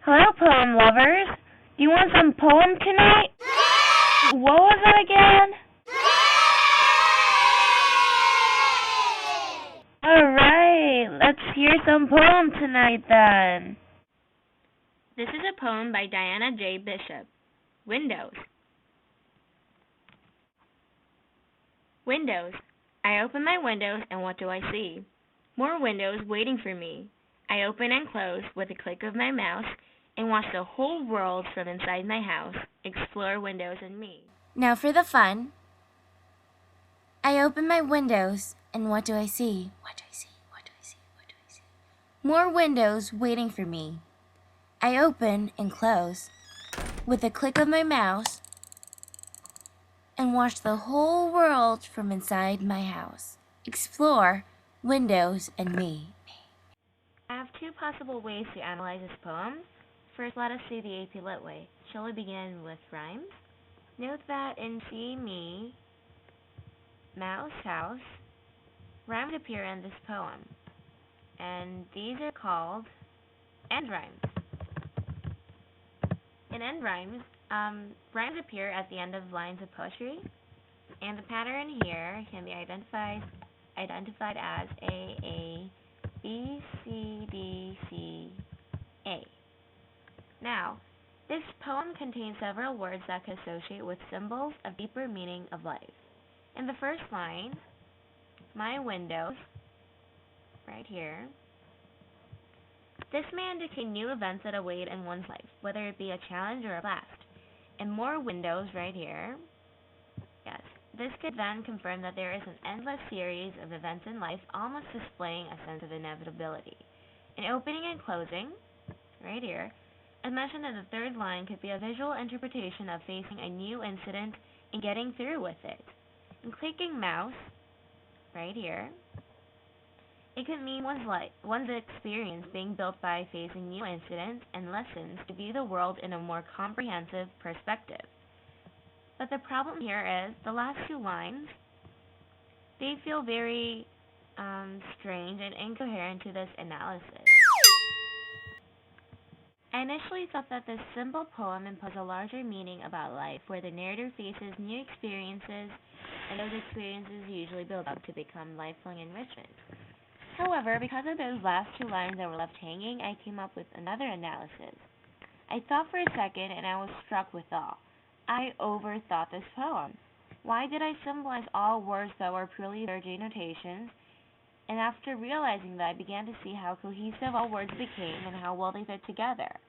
Hello, poem lovers. Do you want some poem tonight? What was that again? Alright, let's hear some poem tonight then. This is a poem by Diana J. Bishop. Windows. Windows. I open my windows and what do I see? More windows waiting for me. I open and close with a click of my mouse and watch the whole world from inside my house, explore windows and me. Now for the fun. I open my windows and what do I see? What do I see? What do I see? What do I see? More windows waiting for me. I open and close with a click of my mouse and watch the whole world from inside my house, explore windows and me. I have two possible ways to analyze this poem. First, let us see the AP Lit way. Shall we begin with rhymes? Note that in see, me, mouse, house, rhymes appear in this poem, and these are called end rhymes. In end rhymes, rhymes appear at the end of lines of poetry, and the pattern here can be identified as A, B, C, D, C, A. Now, this poem contains several words that can associate with symbols of deeper meaning of life. In the first line, my windows, right here, this may indicate new events that await in one's life, whether it be a challenge or a blast. And more windows right here, yes, this could then confirm that there is an endless series of events in life, almost displaying a sense of inevitability. In opening and closing, right here, as mentioned in the third line, could be a visual interpretation of facing a new incident and getting through with it. In clicking mouse, right here, it could mean one's experience being built by facing new incidents and lessons to view the world in a more comprehensive perspective. But the problem here is the last two lines, they feel very strange and incoherent to this analysis. I initially thought that this simple poem imposed a larger meaning about life, where the narrator faces new experiences, and those experiences usually build up to become lifelong enrichment. However, because of those last two lines that were left hanging, I came up with another analysis. I thought for a second and I was struck with awe. I overthought this poem. Why did I symbolize all words that were purely liturgy notations? And after realizing that, I began to see how cohesive all words became and how well they fit together.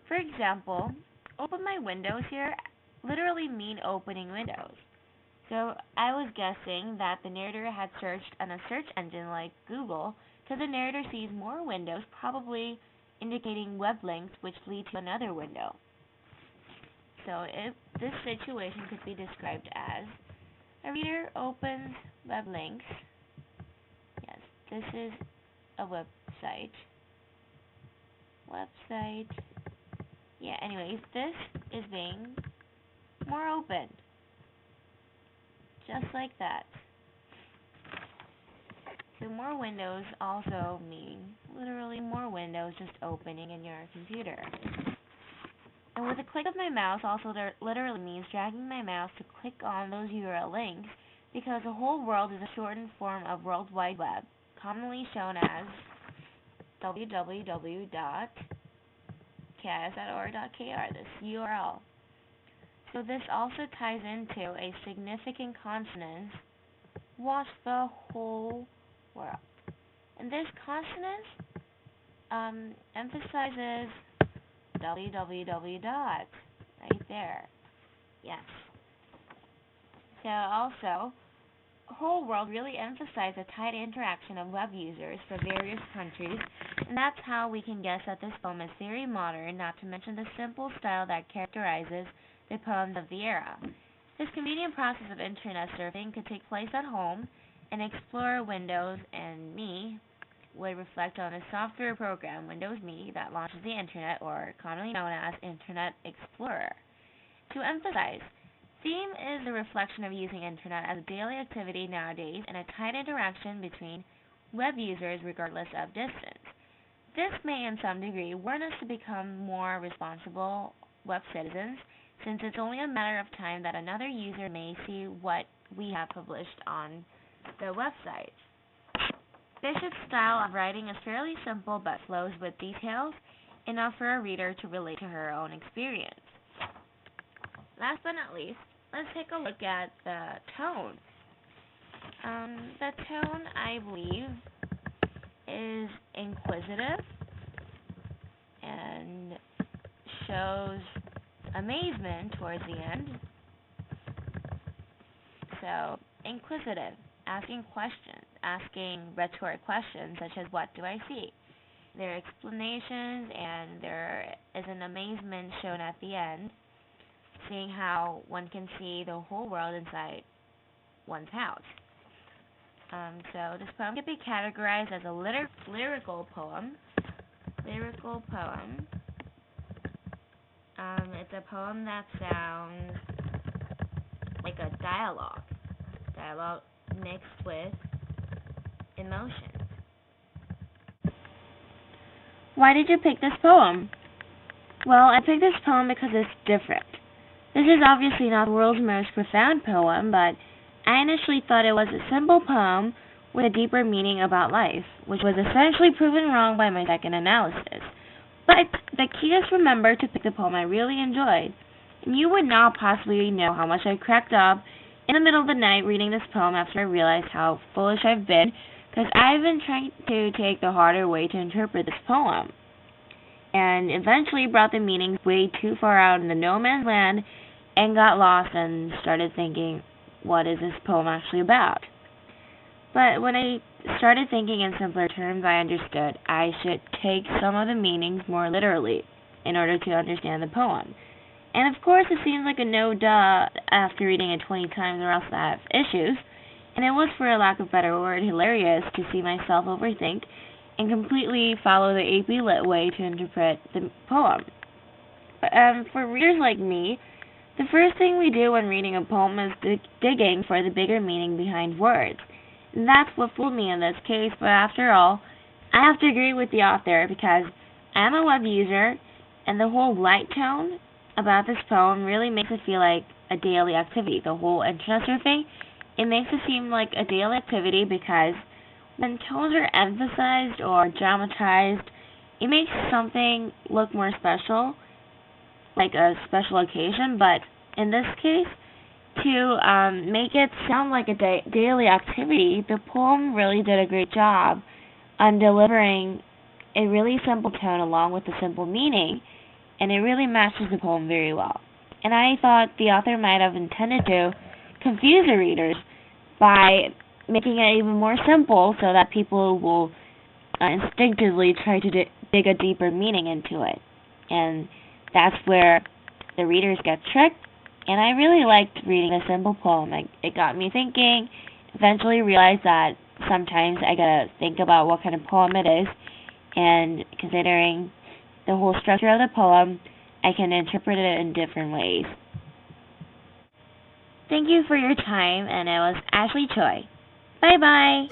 For example, open my windows here literally mean opening windows. So I was guessing that the narrator had searched on a search engine like Google, because the narrator sees more windows, probably indicating web links which lead to another window. So this situation could be described as a reader opens web links. Yes, this is a website. Yeah, anyways, this is being more open. Just like that. So more windows also mean literally more windows just opening in your computer. And with a click of my mouse also literally means dragging my mouse to click on those URL links, because the whole world is a shortened form of World Wide Web, commonly shown as www.cas.org.kr, this URL. So this also ties into a significant consonance, watch the whole world. And this consonance emphasizes www dot, right there. Yes. So also, whole world really emphasizes a tight interaction of web users from various countries, and that's how we can guess that this poem is very modern, not to mention the simple style that characterizes the poems of the era. This convenient process of internet surfing could take place at home, and Explorer Windows and Me would reflect on a software program, Windows Me, that launches the internet, or commonly known as Internet Explorer. To emphasize, theme is the reflection of using internet as a daily activity nowadays and a tight interaction between web users regardless of distance. This may, in some degree, warn us to become more responsible web citizens, since it's only a matter of time that another user may see what we have published on the website. Bishop's style of writing is fairly simple but flows with details enough for a reader to relate to her own experience. Last but not least, let's take a look at the tone. The tone, I believe, is inquisitive and shows amazement towards the end. So, inquisitive, asking questions, asking rhetoric questions such as, what do I see? There are explanations, and there is an amazement shown at the end, seeing how one can see the whole world inside one's house. So this poem can be categorized as a lyrical poem. It's a poem that sounds like a dialogue mixed with emotion. Why did you pick this poem? Well, I picked this poem because it's different. This is obviously not the world's most profound poem, but I initially thought it was a simple poem with a deeper meaning about life, which was essentially proven wrong by my second analysis. But the key is to remember to pick the poem I really enjoyed. And you would not possibly know how much I cracked up in the middle of the night reading this poem after I realized how foolish I've been, because I've been trying to take the harder way to interpret this poem, and eventually brought the meanings way too far out in the no man's land and got lost and started thinking, what is this poem actually about? But when I started thinking in simpler terms, I understood I should take some of the meanings more literally in order to understand the poem. And of course, it seems like a no-duh after reading it 20 times, or else I have issues. And it was, for a lack of a better word, hilarious to see myself overthink and completely follow the AP Lit way to interpret the poem. For readers like me, the first thing we do when reading a poem is digging for the bigger meaning behind words. And that's what fooled me in this case, but after all, I have to agree with the author because I'm a web user, and the whole light tone about this poem really makes it feel like a daily activity. The whole internet surfing, it makes it seem like a daily activity because when tones are emphasized or dramatized, it makes something look more special, like a special occasion. But in this case, to make it sound like a daily activity, the poem really did a great job on delivering a really simple tone along with a simple meaning, and it really matches the poem very well. And I thought the author might have intended to confuse the readers by making it even more simple so that people will instinctively try to dig a deeper meaning into it. And that's where the readers get tricked. And I really liked reading a simple poem. It got me thinking, eventually realized that sometimes I gotta think about what kind of poem it is, and considering the whole structure of the poem, I can interpret it in different ways. Thank you for your time, and it was Ashley Choi. Bye-bye!